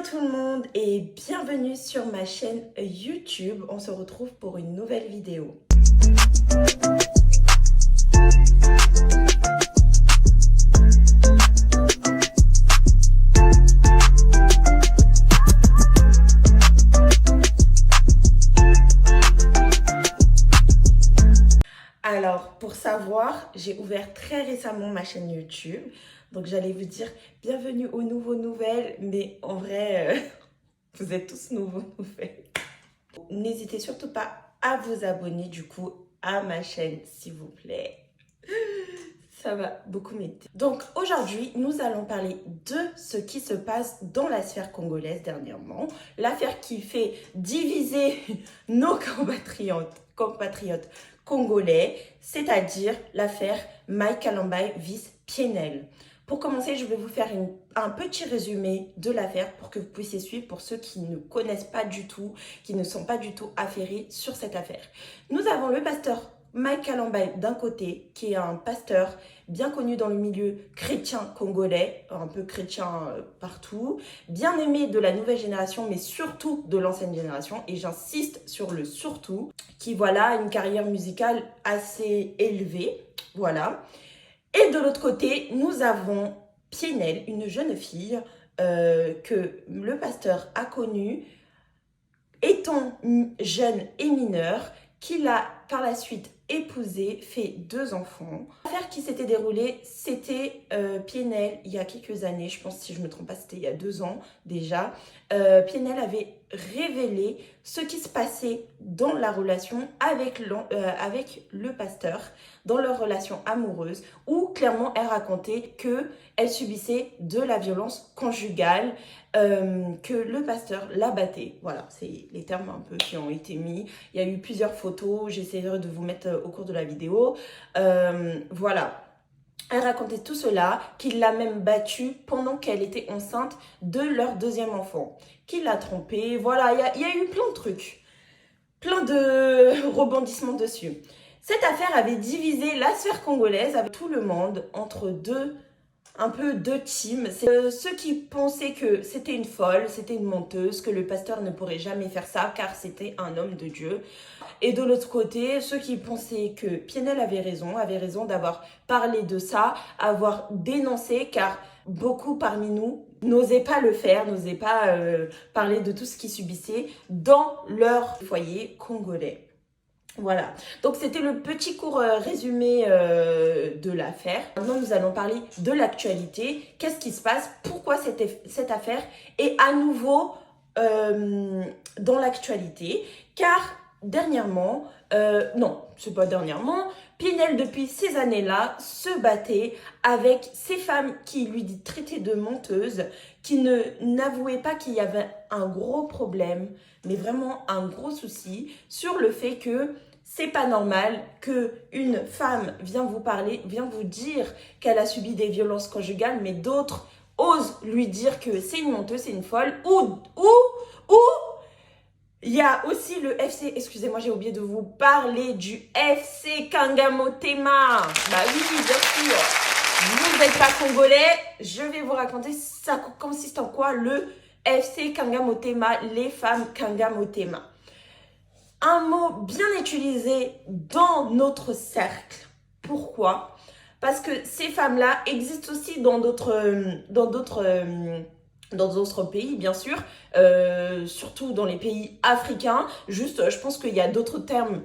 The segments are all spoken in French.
tout le monde et bienvenue sur ma chaîne YouTube. On se retrouve pour une nouvelle vidéo. Alors, pour savoir, j'ai ouvert très récemment ma chaîne YouTube. Donc, j'allais vous dire bienvenue aux nouveaux nouvelles. Mais en vrai, vous êtes tous nouveaux nouvelles. N'hésitez surtout pas à vous abonner du coup à ma chaîne, s'il vous plaît. Ça va beaucoup m'aider. Donc, aujourd'hui, nous allons parler de ce qui se passe dans la sphère congolaise dernièrement. L'affaire qui fait diviser nos compatriotes congolais, c'est-à-dire l'affaire Mike Kalambai vs Pienel. Pour commencer, je vais vous faire un petit résumé de l'affaire pour que vous puissiez suivre pour ceux qui ne connaissent pas du tout, qui ne sont pas du tout affairés sur cette affaire. Nous avons le pasteur Mike Kalambai d'un côté, qui est un pasteur bien connu dans le milieu chrétien congolais, un peu chrétien partout, bien aimé de la nouvelle génération, mais surtout de l'ancienne génération, et j'insiste sur le surtout, qui voilà, a une carrière musicale assez élevée, voilà. Et de l'autre côté, nous avons Pienel, une jeune fille que le pasteur a connue étant jeune et mineure, qu'il a par la suite épousé, fait 2 enfants. L'affaire qui s'était déroulée, c'était Pienel, il y a quelques années, je pense si je ne me trompe pas, c'était il y a 2 ans déjà. Pienel avait révélé ce qui se passait dans la relation avec le pasteur, dans leur relation amoureuse, où clairement elle racontait qu'elle subissait de la violence conjugale, que le pasteur la battait. Voilà, c'est les termes un peu qui ont été mis. Il y a eu plusieurs photos, j'essaierai de vous mettre au cours de la vidéo. Voilà. Elle racontait tout cela, qu'il l'a même battue pendant qu'elle était enceinte de leur 2e enfant, qu'il l'a trompée. Voilà, il y a eu plein de trucs, plein de rebondissements dessus. Cette affaire avait divisé la sphère congolaise avec tout le monde entre deux teams. C'est ceux qui pensaient que c'était une folle, c'était une menteuse, que le pasteur ne pourrait jamais faire ça car c'était un homme de Dieu. Et de l'autre côté, ceux qui pensaient que Pienel avait raison d'avoir parlé de ça, avoir dénoncé, car beaucoup parmi nous n'osaient pas le faire, n'osaient pas parler de tout ce qu'ils subissaient dans leur foyer congolais. Voilà, donc c'était le petit court résumé de l'affaire. Maintenant, nous allons parler de l'actualité. Qu'est-ce qui se passe? Pourquoi cette affaire est à nouveau dans l'actualité? Car dernièrement, non, c'est pas dernièrement, Pienel, depuis ces années-là, se battait avec ces femmes qui lui traitaient de menteuse, qui n'avouaient pas qu'il y avait un gros problème, mais vraiment un gros souci sur le fait que c'est pas normal qu'une femme vienne vous parler, vienne vous dire qu'elle a subi des violences conjugales, mais d'autres osent lui dire que c'est une menteuse, c'est une folle, ou il y a aussi le FC, excusez-moi, j'ai oublié de vous parler du FC Kangamotema. Bah oui, bien sûr. Vous n'êtes pas congolais, je vais vous raconter ça consiste en quoi le FC Kangamotema, les femmes Kangamotema. Un mot bien utilisé dans notre cercle. Pourquoi? Parce que ces femmes-là existent aussi dans d'autres pays, bien sûr, surtout dans les pays africains. Juste, je pense qu'il y a d'autres termes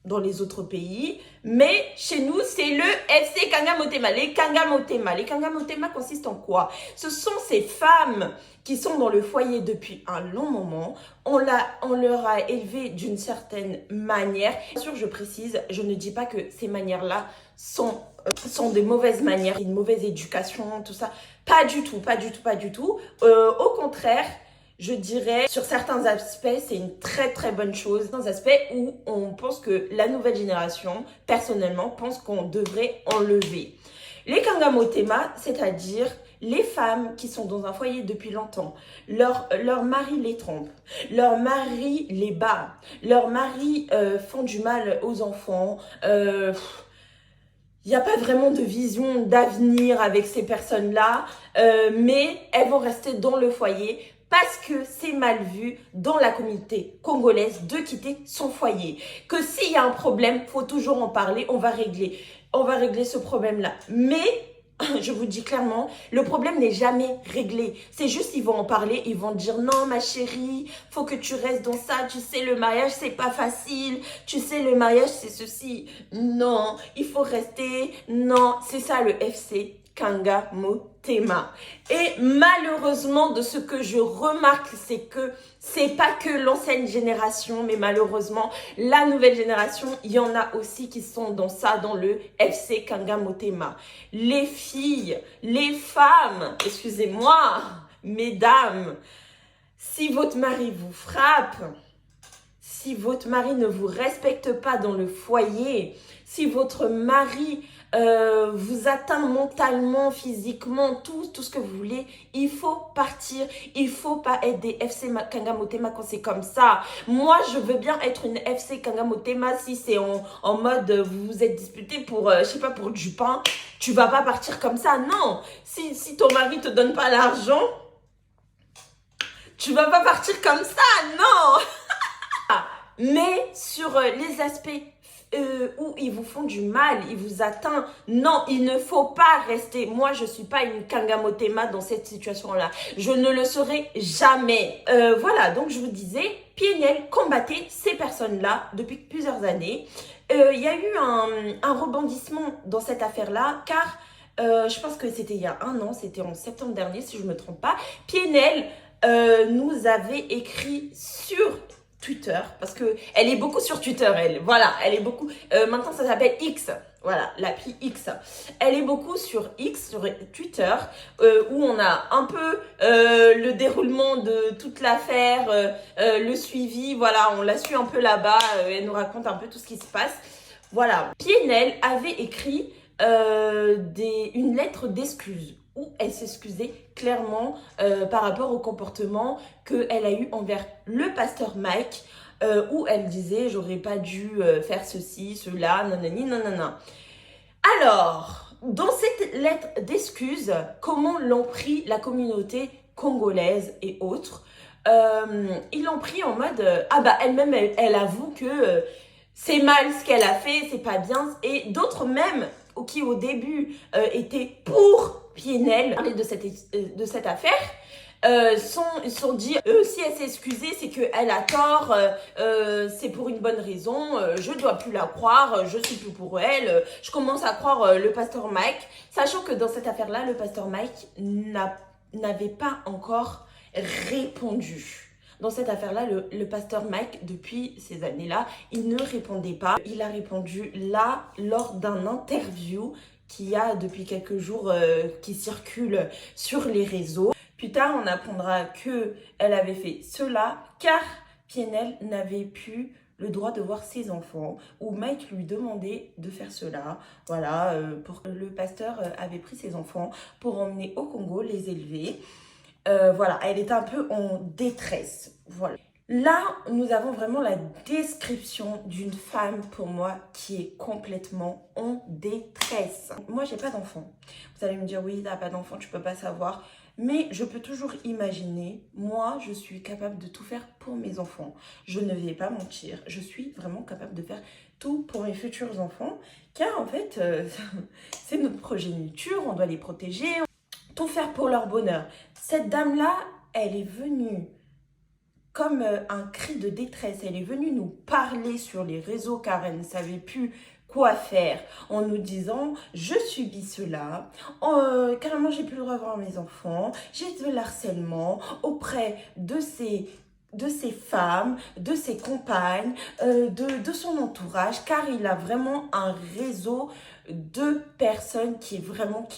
dans les autres pays, mais chez nous, c'est le FC Kangamotema, les Kangamotema. Les Kangamotema consistent en quoi? Ce sont ces femmes qui sont dans le foyer depuis un long moment. On leur a élevé d'une certaine manière. Bien sûr, je précise, je ne dis pas que ces manières-là sont de mauvaises manières, une mauvaise éducation, tout ça. Pas du tout, pas du tout, pas du tout. Au contraire, je dirais, sur certains aspects, c'est une très très bonne chose. Dans un aspect où on pense que la nouvelle génération, personnellement, pense qu'on devrait enlever. Les Kangamotema, c'est-à-dire les femmes qui sont dans un foyer depuis longtemps, leur mari les trompe, leur mari les bat, leur mari font du mal aux enfants. Il n'y a pas vraiment de vision d'avenir avec ces personnes-là, mais elles vont rester dans le foyer parce que c'est mal vu dans la communauté congolaise de quitter son foyer. Que s'il y a un problème, il faut toujours en parler, on va régler ce problème-là. Mais je vous dis clairement, le problème n'est jamais réglé. C'est juste, ils vont en parler, ils vont dire non, ma chérie, faut que tu restes dans ça. Tu sais, le mariage, c'est pas facile. Tu sais, le mariage, c'est ceci. Non, il faut rester. Non, c'est ça le FC Kanga Motema. Et malheureusement, de ce que je remarque, c'est que c'est pas que l'ancienne génération, mais malheureusement, la nouvelle génération, il y en a aussi qui sont dans ça, dans le FC Kanga Motema. Les filles, les femmes, excusez-moi, mesdames, si votre mari vous frappe, si votre mari ne vous respecte pas dans le foyer, si votre mari vous atteint mentalement, physiquement, tout ce que vous voulez, il faut partir. Il faut pas être des FC Kanga Motema quand c'est comme ça. Moi, je veux bien être une FC Kanga Motema si c'est en mode vous vous êtes disputé pour, je sais pas, pour du pain. Tu vas pas partir comme ça, non. Si ton mari te donne pas l'argent, tu vas pas partir comme ça, non. Mais sur les aspects où ils vous font du mal, ils vous atteignent, non, il ne faut pas rester. Moi, je suis pas une Kanga Motema dans cette situation-là. Je ne le serai jamais. Voilà, donc je vous disais, PNL combattait ces personnes-là depuis plusieurs années. Il y a eu un rebondissement dans cette affaire-là, car je pense que c'était il y a un an, c'était en septembre dernier, si je ne me trompe pas. PNL nous avait écrit sur Twitter, parce que elle est beaucoup sur Twitter, elle. Voilà, elle est beaucoup. Maintenant, ça s'appelle X. Voilà, l'appli X. Elle est beaucoup sur X, sur Twitter, où on a un peu le déroulement de toute l'affaire, le suivi. Voilà, on la suit un peu là-bas. Elle nous raconte un peu tout ce qui se passe. Voilà. PNL avait écrit une lettre d'excuse où elle s'excusait clairement par rapport au comportement qu'elle a eu envers le pasteur Mike, où elle disait « j'aurais pas dû faire ceci, cela, nanani, nanana ». Alors, dans cette lettre d'excuse, comment l'ont pris la communauté congolaise et autres, ils l'ont pris en mode ah bah elle-même elle avoue que c'est mal ce qu'elle a fait, c'est pas bien, et d'autres même qui au début étaient pour PNL de cette affaire, ils se sont dit si elle s'est excusée, c'est qu'elle a tort, c'est pour une bonne raison, je ne dois plus la croire, je suis plus pour elle, je commence à croire le pasteur Mike, sachant que dans cette affaire-là, le pasteur Mike n'avait pas encore répondu. Dans cette affaire-là, le pasteur Mike, depuis ces années-là, il ne répondait pas. Il a répondu là, lors d'un interview qui a depuis quelques jours, qui circule sur les réseaux. Plus tard, on apprendra qu'elle avait fait cela car PNL n'avait plus le droit de voir ses enfants, où Mike lui demandait de faire cela. Voilà, le pasteur avait pris ses enfants pour emmener au Congo, les élever. Voilà, elle est un peu en détresse. Voilà. Là, nous avons vraiment la description d'une femme, pour moi, qui est complètement en détresse. Moi, j'ai pas d'enfant. Vous allez me dire, oui, t'as pas d'enfant, tu peux pas savoir. Mais je peux toujours imaginer, moi, je suis capable de tout faire pour mes enfants. Je ne vais pas mentir. Je suis vraiment capable de faire tout pour mes futurs enfants. Car, en fait, c'est notre progéniture, on doit les protéger. Tout faire pour leur bonheur. Cette dame-là, elle est venue comme un cri de détresse. Elle est venue nous parler sur les réseaux car elle ne savait plus quoi faire en nous disant « je subis cela, carrément j'ai plus le droit de voir mes enfants, j'ai de l'harcèlement auprès de ces femmes, de ses compagnes, de son entourage, car il a vraiment un réseau de personnes qui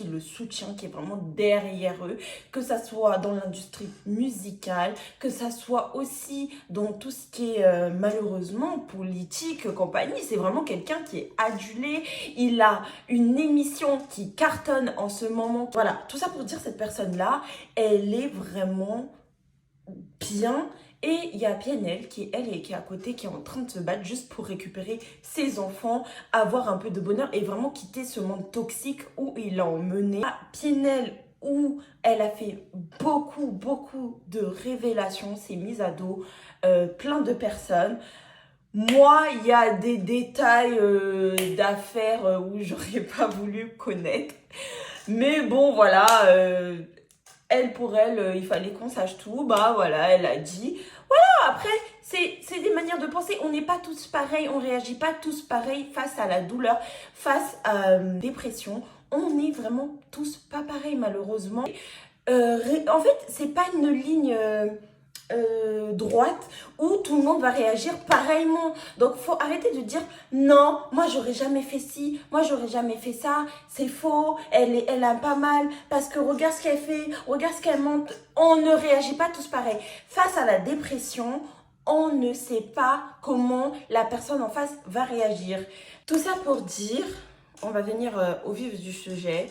le soutient, qui est vraiment derrière eux, que ça soit dans l'industrie musicale, que ça soit aussi dans tout ce qui est malheureusement politique, compagnie. C'est vraiment quelqu'un qui est adulé, il a une émission qui cartonne en ce moment. Voilà, tout ça pour dire cette personne-là, elle est vraiment bien. Et il y a PNL qui est à côté, qui est en train de se battre juste pour récupérer ses enfants, avoir un peu de bonheur et vraiment quitter ce monde toxique où il l'a emmené. PNL où elle a fait beaucoup de révélations, s'est mise à dos plein de personnes. Moi, il y a des détails d'affaires où j'aurais pas voulu connaître. Mais bon, voilà, elle pour elle, il fallait qu'on sache tout. Bah voilà, elle a dit. Voilà, après, c'est des manières de penser. On n'est pas tous pareils, on réagit pas tous pareils face à la douleur, face à la dépression. On n'est vraiment tous pas pareils, malheureusement. En fait, c'est pas une ligne droite où tout le monde va réagir pareillement. Donc, faut arrêter de dire non, moi j'aurais jamais fait ci, moi j'aurais jamais fait ça, c'est faux, elle a pas mal parce que regarde ce qu'elle fait, regarde ce qu'elle monte. On ne réagit pas tous pareil. Face à la dépression, on ne sait pas comment la personne en face va réagir. Tout ça pour dire, on va venir au vif du sujet.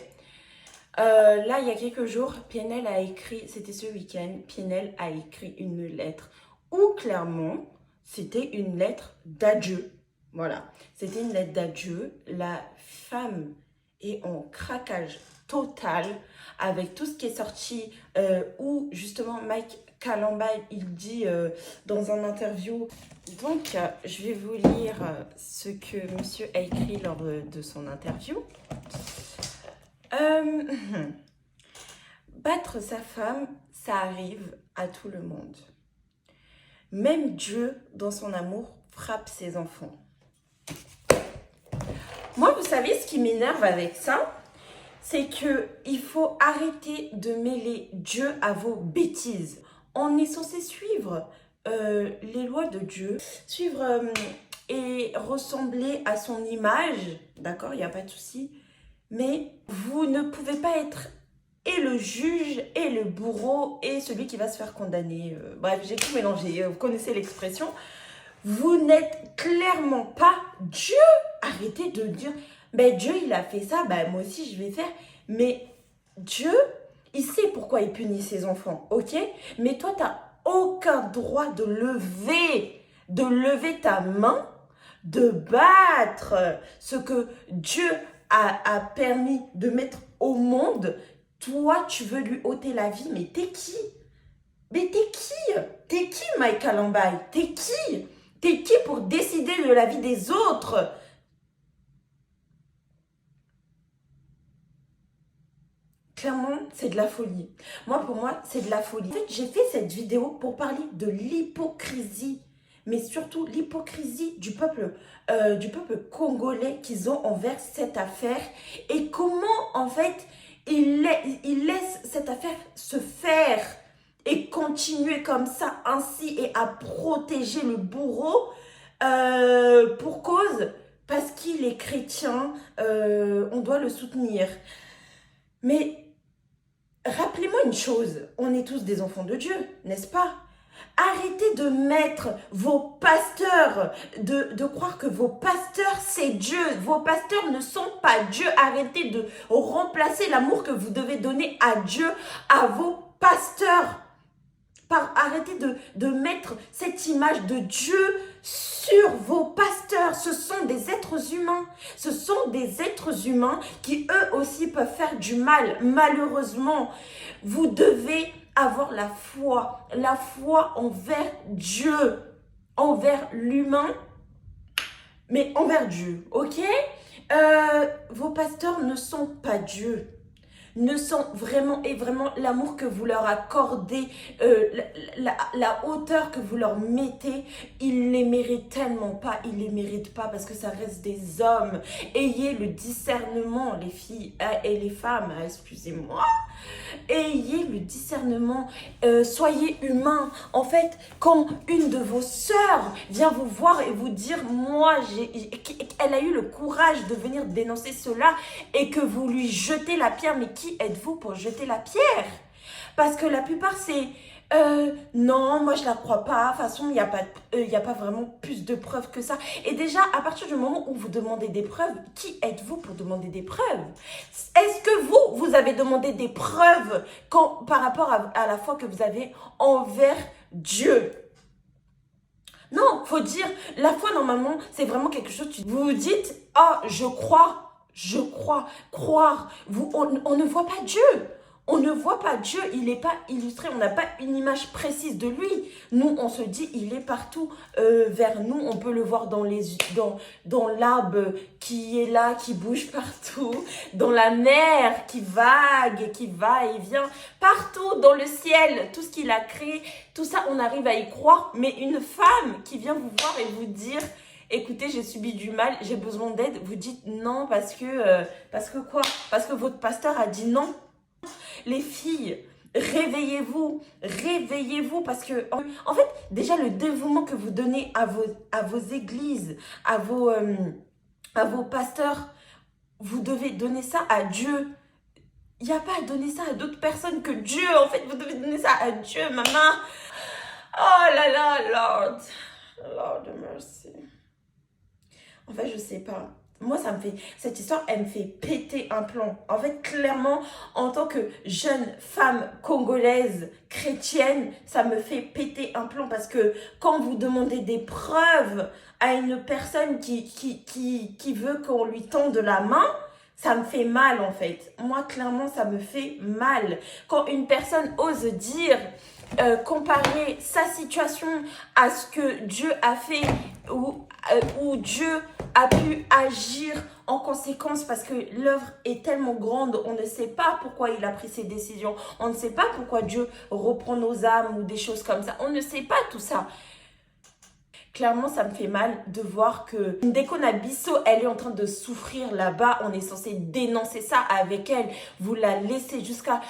Là, il y a quelques jours, PNL a écrit, c'était ce week-end, PNL a écrit une lettre où clairement, c'était une lettre d'adieu. Voilà, c'était une lettre d'adieu. La femme est en craquage total avec tout ce qui est sorti où justement Mike Kalamba, il dit dans un interview. Donc, je vais vous lire ce que monsieur a écrit lors de son interview. Battre sa femme, ça arrive à tout le monde. Même Dieu, dans son amour, frappe ses enfants. Moi, vous savez, ce qui m'énerve avec ça, c'est qu'il faut arrêter de mêler Dieu à vos bêtises. On est censé suivre les lois de Dieu, suivre et ressembler à son image, d'accord, il n'y a pas de souci. Mais vous ne pouvez pas être et le juge, et le bourreau, et celui qui va se faire condamner. Bref, j'ai tout mélangé, vous connaissez l'expression. Vous n'êtes clairement pas Dieu. Arrêtez de dire, ben Dieu, il a fait ça, ben moi aussi, je vais faire. Mais Dieu, il sait pourquoi il punit ses enfants, ok? Mais toi, tu n'as aucun droit de lever ta main, de battre ce que Dieu a permis de mettre au monde. Toi, tu veux lui ôter la vie, mais t'es qui? Mais t'es qui? T'es qui, Mike Kalamba? T'es qui? T'es qui pour décider de la vie des autres? Clairement, c'est de la folie. Pour moi, c'est de la folie. En fait, j'ai fait cette vidéo pour parler de l'hypocrisie, mais surtout l'hypocrisie du peuple congolais qu'ils ont envers cette affaire et comment, en fait, ils laissent cette affaire se faire et continuer comme ça, ainsi, et à protéger le bourreau pour cause, parce qu'il est chrétien, on doit le soutenir. Mais rappelez-moi une chose, on est tous des enfants de Dieu, n'est-ce pas? Arrêtez de mettre vos pasteurs, de croire que vos pasteurs, c'est Dieu. Vos pasteurs ne sont pas Dieu. Arrêtez de remplacer l'amour que vous devez donner à Dieu, à vos pasteurs. Arrêtez de mettre cette image de Dieu sur vos pasteurs. Ce sont des êtres humains. Ce sont des êtres humains qui eux aussi peuvent faire du mal. Malheureusement, vous devez avoir la foi envers Dieu, envers l'humain, mais envers Dieu, ok? Vos pasteurs ne sont pas Dieu, ne sont vraiment l'amour que vous leur accordez, la hauteur que vous leur mettez, ils les méritent tellement pas, ils les méritent pas parce que ça reste des hommes. Ayez le discernement, les filles et les femmes, excusez-moi. Ayez le discernement, soyez humains. En fait, quand une de vos sœurs vient vous voir et vous dire, moi, elle a eu le courage de venir dénoncer cela et que vous lui jetez la pierre, mais qui êtes-vous pour jeter la pierre? Parce que la plupart, c'est non, moi je la crois pas. De toute façon, il n'y a pas vraiment plus de preuves que ça. Et déjà, à partir du moment où vous demandez des preuves, qui êtes-vous pour demander des preuves? Est-ce que vous avez demandé des preuves par rapport à la foi que vous avez envers Dieu? Non, faut dire, la foi normalement, c'est vraiment quelque chose, vous vous dites, ah, je crois, croire. On ne voit pas Dieu. On ne voit pas Dieu, il n'est pas illustré, on n'a pas une image précise de lui. Nous, on se dit, il est partout vers nous. On peut le voir dans l'arbre qui est là, qui bouge partout, dans la mer qui vague, qui va et vient, partout dans le ciel, tout ce qu'il a créé, tout ça, on arrive à y croire. Mais une femme qui vient vous voir et vous dire, écoutez, j'ai subi du mal, j'ai besoin d'aide, vous dites non parce que quoi? Parce que votre pasteur a dit non. Les filles, réveillez-vous, réveillez-vous parce que, en fait, déjà le dévouement que vous donnez à vos églises, à vos pasteurs, vous devez donner ça à Dieu. Il n'y a pas à donner ça à d'autres personnes que Dieu. En fait, vous devez donner ça à Dieu, maman. Oh là là, Lord mercy. En fait, je sais pas. Moi, cette histoire, elle me fait péter un plomb. En fait, clairement, en tant que jeune femme congolaise, chrétienne, ça me fait péter un plomb parce que quand vous demandez des preuves à une personne qui veut qu'on lui tende la main, ça me fait mal en fait. Moi, clairement, ça me fait mal. Quand une personne ose dire, comparer sa situation à ce que Dieu a fait où Dieu a pu agir en conséquence parce que l'œuvre est tellement grande, on ne sait pas pourquoi il a pris ces décisions, on ne sait pas pourquoi Dieu reprend nos âmes ou des choses comme ça, on ne sait pas tout ça. Clairement, ça me fait mal de voir que Ndeko Nabisso, elle est en train de souffrir là-bas. On est censé dénoncer ça avec elle. Vous la laissez jusqu'à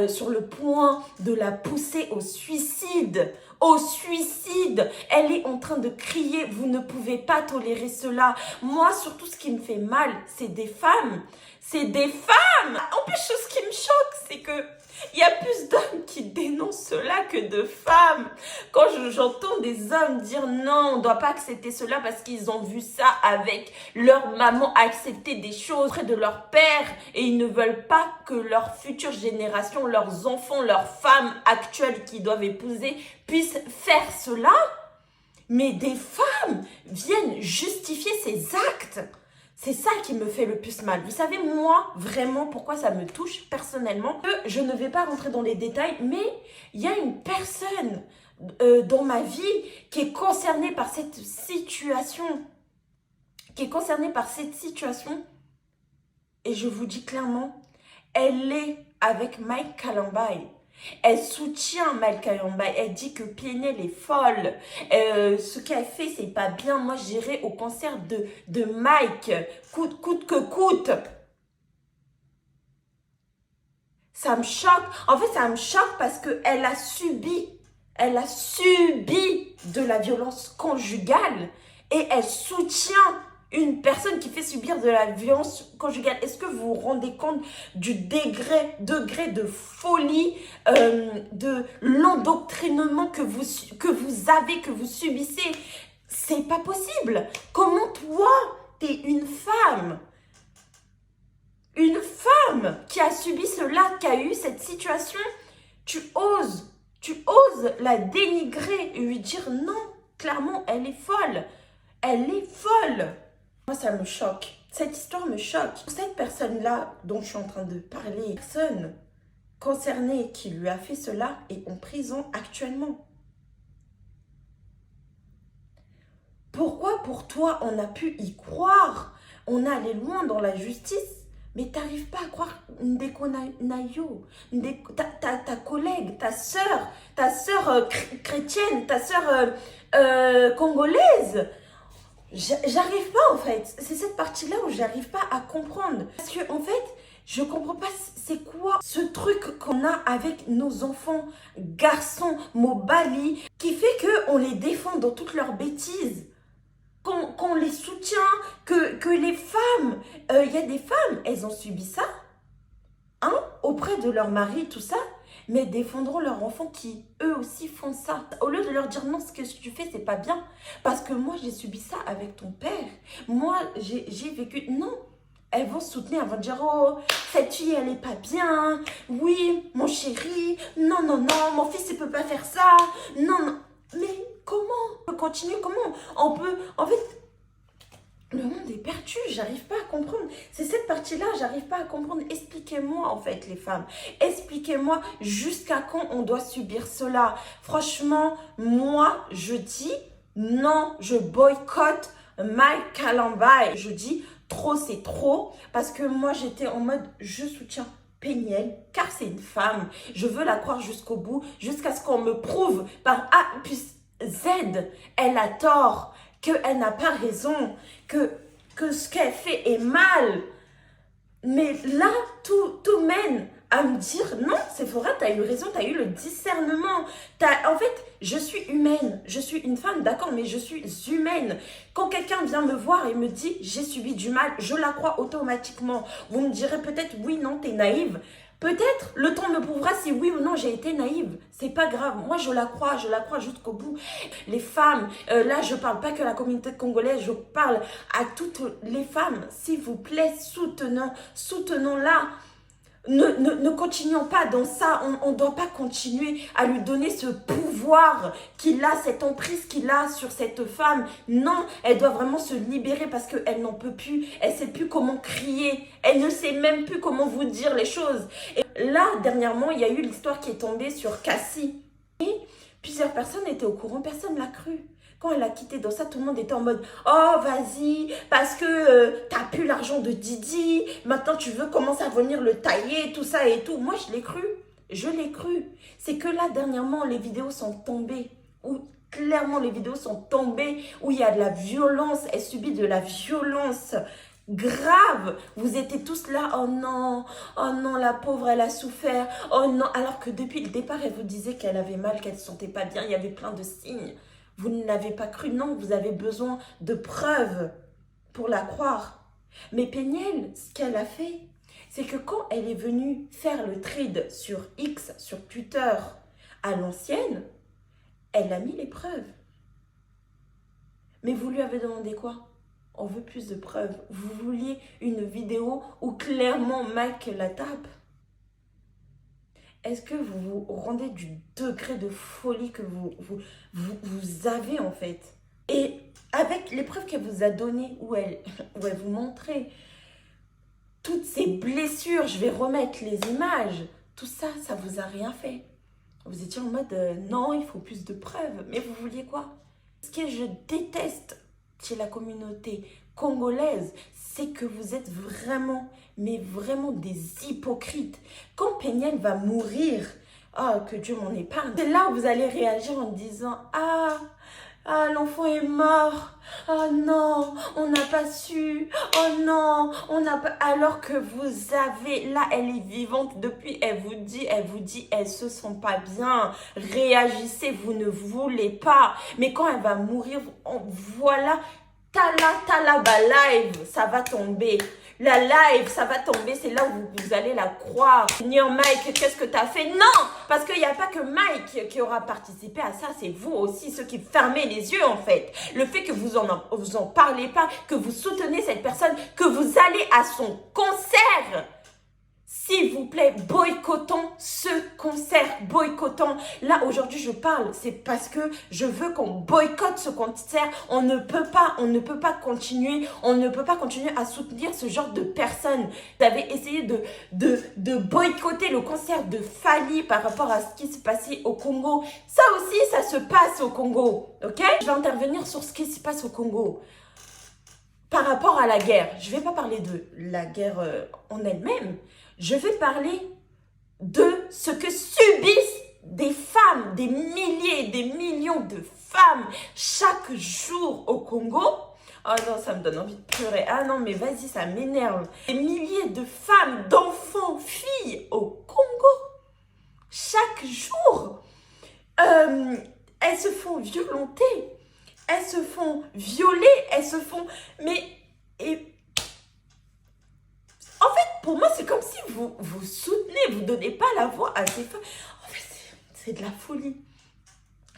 sur le point de la pousser au suicide. Au suicide. Elle est en train de crier. Vous ne pouvez pas tolérer cela. Moi, surtout, ce qui me fait mal, c'est des femmes. C'est des femmes. En plus, chose qui me choque, c'est que il y a plus d'hommes qui dénoncent cela que de femmes. Quand j'entends des hommes dire non, on ne doit pas accepter cela parce qu'ils ont vu ça avec leur maman accepter des choses auprès de leur père et ils ne veulent pas que leur future génération, leurs enfants, leurs femmes actuelles qui doivent épouser puissent faire cela. Mais des femmes viennent justifier ces actes. C'est ça qui me fait le plus mal. Vous savez, moi, vraiment, pourquoi ça me touche personnellement? Je ne vais pas rentrer dans les détails, mais il y a une personne dans ma vie qui est concernée par cette situation. Et je vous dis clairement, elle est avec Mike Kalambai. Elle soutient Mike Kalambai. Elle dit que PNL est folle. Ce qu'elle fait, c'est pas bien. Moi, j'irai au concert de Mike. Coûte que coûte. Ça me choque. En fait, ça me choque parce qu'elle a subi de la violence conjugale et elle soutient une personne qui fait subir de la violence conjugale. Est-ce que vous vous rendez compte du degré de folie, de l'endoctrinement que vous avez, que vous subissez? C'est pas possible. Comment toi, t'es une femme qui a subi cela, qui a eu cette situation, tu oses la dénigrer et lui dire non, clairement, elle est folle. Elle est folle. Moi, ça me choque. Cette histoire me choque. Cette personne-là dont je suis en train de parler, personne concernée qui lui a fait cela est en prison actuellement. Pourquoi pour toi, on a pu y croire? On est allé loin dans la justice. Mais tu n'arrives pas à croire Ndeko Nayo, ta collègue, ta sœur chrétienne, ta sœur congolaise. J'arrive pas en fait. C'est cette partie-là où j'arrive pas à comprendre. Parce que en fait, je comprends pas c'est quoi ce truc qu'on a avec nos enfants, garçons, Mobali, qui fait qu'on les défend dans toutes leurs bêtises. Qu'on les soutient, que les femmes, y a des femmes, elles ont subi ça, hein, auprès de leur mari, tout ça, mais défendront leurs enfants qui, eux aussi, font ça. Au lieu de leur dire non, ce que tu fais, c'est pas bien, parce que moi, j'ai subi ça avec ton père, moi, j'ai vécu, non. Elles vont soutenir, elles vont dire, oh, cette fille, elle est pas bien, oui, mon chéri, non, mon fils, il peut pas faire ça, non, mais comment on peut continuer? Comment on peut... En fait, le monde est perdu. tue, j'arrive pas à comprendre. C'est cette partie-là, j'arrive pas à comprendre. Expliquez-moi en fait les femmes. Expliquez-moi jusqu'à quand on doit subir cela. Franchement, moi je dis non, je boycotte Mike Kalambay. Je dis trop c'est trop parce que moi j'étais en mode je soutiens Péniel, car c'est une femme. Je veux la croire jusqu'au bout, jusqu'à ce qu'on me prouve par A plus Z, elle a tort, qu'elle n'a pas raison, que ce qu'elle fait est mal. Mais là, tout mène à me dire, non, Sephora, tu as eu raison, tu as eu le discernement. En fait, je suis humaine, je suis une femme, d'accord, mais je suis humaine. Quand quelqu'un vient me voir et me dit, j'ai subi du mal, je la crois automatiquement. Vous me direz peut-être, oui, non, tu es naïve. Peut-être le temps me prouvera si oui ou non j'ai été naïve. C'est pas grave. Moi, je la crois jusqu'au bout. Les femmes, là, je parle pas que la communauté congolaise, je parle à toutes les femmes. S'il vous plaît, soutenons-la. Ne continuons pas dans ça. On ne doit pas continuer à lui donner ce pouvoir qu'il a, cette emprise qu'il a sur cette femme. Non, elle doit vraiment se libérer parce qu'elle n'en peut plus. Elle ne sait plus comment crier. Elle ne sait même plus comment vous dire les choses. Et là, dernièrement, il y a eu l'histoire qui est tombée sur Cassie. Et plusieurs personnes étaient au courant, personne ne l'a cru. Quand elle a quitté dans ça, tout le monde était en mode « Oh, vas-y, parce que t'as plus l'argent de Didi, maintenant tu veux commencer à venir le tailler, tout ça et tout. » Moi, je l'ai cru. Je l'ai cru. C'est que là, dernièrement, les vidéos sont tombées. Où clairement, les vidéos sont tombées, où il y a de la violence. Elle subit de la violence grave. Vous étiez tous là, oh non, la pauvre, elle a souffert. Oh non, alors que depuis le départ, elle vous disait qu'elle avait mal, qu'elle ne se sentait pas bien. Il y avait plein de signes. Vous ne l'avez pas cru, non, vous avez besoin de preuves pour la croire. Mais Péniel, ce qu'elle a fait, c'est que quand elle est venue faire le trade sur X, sur Twitter, à l'ancienne, elle a mis les preuves. Mais vous lui avez demandé quoi? On veut plus de preuves. Vous vouliez une vidéo où clairement Mike la tape? Est-ce que vous vous rendez du degré de folie que vous avez en fait? Et avec les preuves qu'elle vous a données, où elle vous montrait toutes ces blessures, je vais remettre les images, tout ça, ça vous a rien fait. Vous étiez en mode non, il faut plus de preuves. Mais vous vouliez quoi? Ce que je déteste chez la communauté congolaise, c'est que vous êtes vraiment, mais vraiment des hypocrites. Quand Péniel va mourir, oh, que Dieu m'en épargne, c'est là où vous allez réagir en disant « Ah, l'enfant est mort. Oh non, on n'a pas su. Oh non, on n'a pas... » Alors que vous avez... Là, elle est vivante depuis. Elle vous dit, elle se sent pas bien. Réagissez, vous ne voulez pas. Mais quand elle va mourir, voilà... Talaba live, ça va tomber. La live, ça va tomber. C'est là où vous allez la croire. Seigneur Mike, qu'est-ce que tu as fait? Non, parce qu'il n'y a pas que Mike qui aura participé à ça. C'est vous aussi, ceux qui fermez les yeux en fait. Le fait que vous en parlez pas, que vous soutenez cette personne, que vous allez à son concert. S'il vous plaît, boycottons ce concert, boycottons. Là, aujourd'hui, je parle, c'est parce que je veux qu'on boycotte ce concert. On ne peut pas continuer à soutenir ce genre de personnes. Vous avez essayé de boycotter le concert de Fally par rapport à ce qui se passait au Congo. Ça aussi, ça se passe au Congo, ok? Je vais intervenir sur ce qui se passe au Congo. Par rapport à la guerre, je ne vais pas parler de la guerre en elle-même. Je vais parler de ce que subissent des femmes, des milliers, des millions de femmes chaque jour au Congo. Oh non, ça me donne envie de pleurer. Ah non, mais vas-y, ça m'énerve. Des milliers de femmes, d'enfants, filles au Congo. Chaque jour, elles se font violenter. Elles se font violer. Elles se font... Mais... En fait, pour moi, c'est comme si vous soutenez, vous ne donnez pas la voix à ces femmes. En fait, c'est de la folie.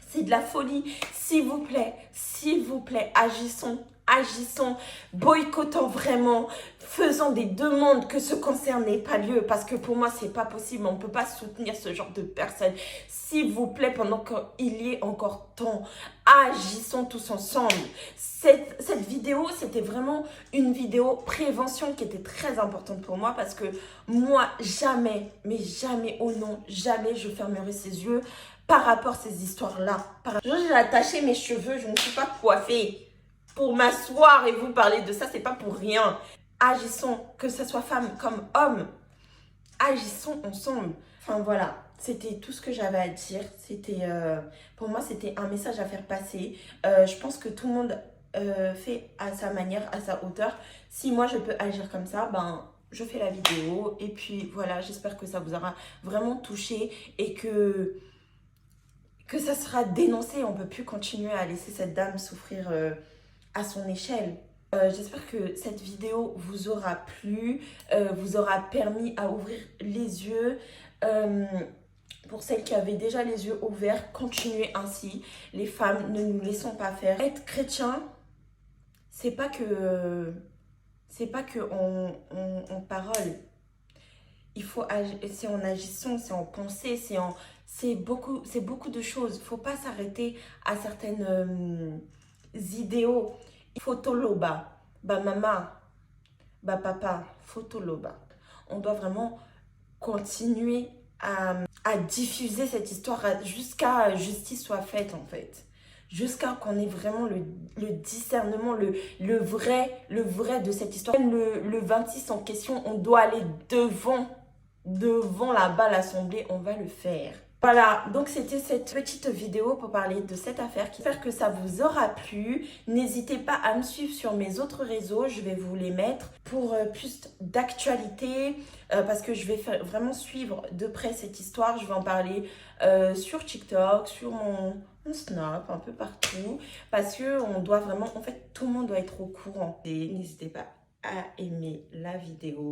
C'est de la folie. S'il vous plaît, agissons. agissons, boycottant vraiment, faisant des demandes que ce cancer n'ait pas lieu, parce que pour moi c'est pas possible, on peut pas soutenir ce genre de personnes. S'il vous plaît, pendant qu'il y ait encore temps, agissons tous ensemble. Cette vidéo, c'était vraiment une vidéo prévention qui était très importante pour moi, parce que moi, jamais, mais jamais, oh non, jamais je fermerai ses yeux par rapport à ces histoires-là. J'ai attaché mes cheveux, je ne suis pas coiffée pour m'asseoir et vous parler de ça, c'est pas pour rien. Agissons, que ce soit femme comme homme, agissons ensemble. Enfin voilà, c'était tout ce que j'avais à dire. Pour moi, c'était un message à faire passer. Je pense que tout le monde fait à sa manière, à sa hauteur. Si moi je peux agir comme ça, ben je fais la vidéo. Et puis voilà, j'espère que ça vous aura vraiment touché et que ça sera dénoncé. On ne peut plus continuer à laisser cette dame souffrir à son échelle. J'espère que cette vidéo vous aura plu, vous aura permis à ouvrir les yeux. Pour celles qui avaient déjà les yeux ouverts, continuez ainsi. Les femmes, ne nous laissons pas faire. Être chrétien, c'est pas que on parole. Il faut agir, c'est en agissant, c'est en pensée, c'est beaucoup de choses. Il faut pas s'arrêter à certaines idéaux. Photoloba, bah maman, bah papa, photoloba. On doit vraiment continuer à diffuser cette histoire jusqu'à justice soit faite en fait. Jusqu'à qu'on ait vraiment le discernement, le vrai de cette histoire. Le 26 en question, on doit aller devant là-bas l'assemblée, on va le faire. Voilà, donc c'était cette petite vidéo pour parler de cette affaire. J'espère que ça vous aura plu. N'hésitez pas à me suivre sur mes autres réseaux, je vais vous les mettre pour plus d'actualité parce que je vais vraiment suivre de près cette histoire. Je vais en parler sur TikTok, sur mon Snap, un peu partout parce que on doit vraiment, en fait, tout le monde doit être au courant. Et n'hésitez pas à aimer la vidéo.